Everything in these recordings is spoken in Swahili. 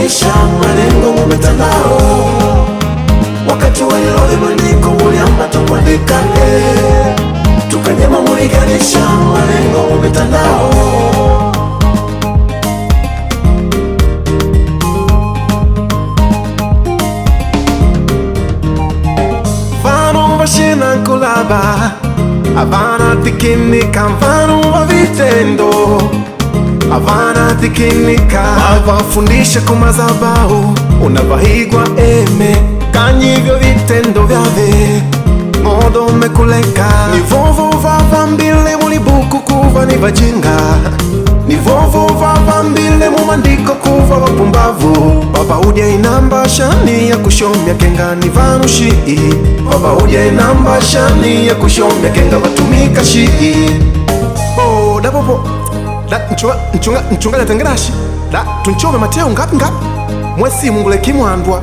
muliganisha malengo mu mitandao. Wakati walilove maandiko muliamba tukwandika tukanyema muliganisha malengo mu mitandao. Vanu vashina kulaba avana tikinika, vanu vavitendo avana tikinika. Avafundisha kumazabau unavahigwa eme kanyivyo vitendo vyave modo mekuleka. Ni vovo vavambile mulibuku kuva ni vajinga, ni vovo vavambile mumandiko kuva wapumbavu. Baba uja inamba shani ya kushomya kenga ni vanushi, baba uja inamba shani ya kushomya kenga vatumika shi. Oh da popo da nchunga natengerashi da tunchome Mateo ngapi mwesi mungule kimwandwa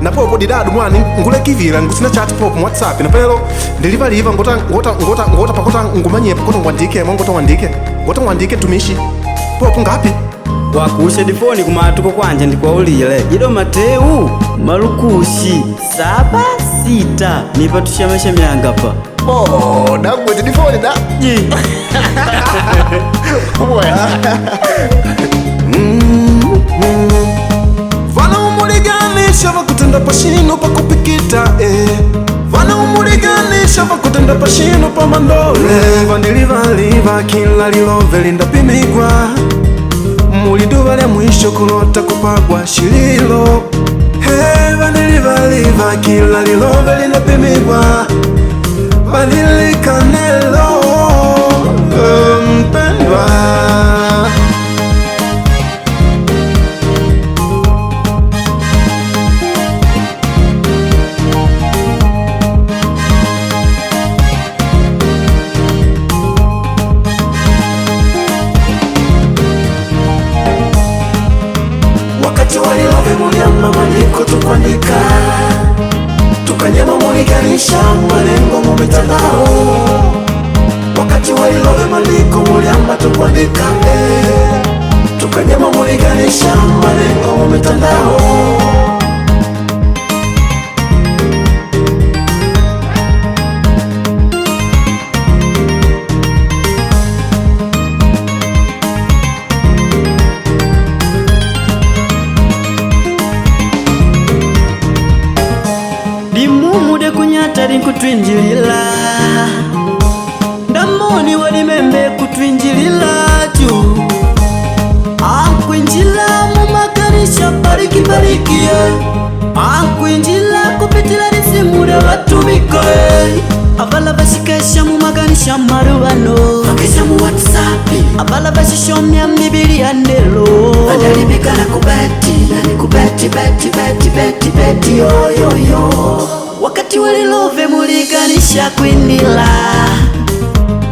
na popo didadu mwani ngule kivira ngusina chat popo mu WhatsApp na pelo deliver liva ngota pakota ngumanye pakota ngwandike tumishi popo ngapi wakushe difoni kumatuko kwanje ndikwauliye ido Mateu malukushi 76 nipatushamesha myanga pa oh dagwe difoni da Vana umuliganisha vakutenda pashino pakupikita Vana umuliganisha vakutenda pashino pa mandole. Vandilivaliva kila lilove lindapimigwa, muliduva lya mwisho kulota kupagwa shililo. Vandilivaliva kila lilove lindapimigwa, badilikanelo mpendwa. Wakati walilove muliamba maandiko tukwandika, tukanyema muliganisha malengo mu mitandao. Wakati walilove maandiko muliamba tukwandika, tukanyema muliganisha malengo mu mitandao. Dimumude kunyatari kutwinjilila, ndamoni walimembe kutwinjilila juu. Akwinjila mumakanisha barikiye, akwinjila kupitila nisimure watumike. Avala bashikesha mumakanisha marubano, fakesha mu WhatsApp. Avala bashishomya Bibilia ndelo, vandalibikana kubeti yo. Wakati walilove muliganisha kwinila,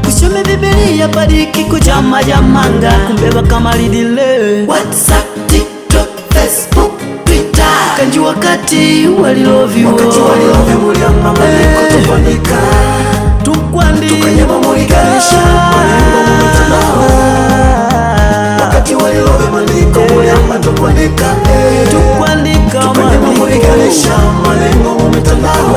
kushome Bibilia padiki kujama jamanga, kumbe bakamalidile WhatsApp, TikTok, Facebook, Twitter. Kanji wakati walilove muliamba maandiko tukwandika, tukanyema muliganisha malengo mu mitandao. Wakati walilove maandiko muliamba tukwandika, tukanyema muliganisha malengo mu mitandao.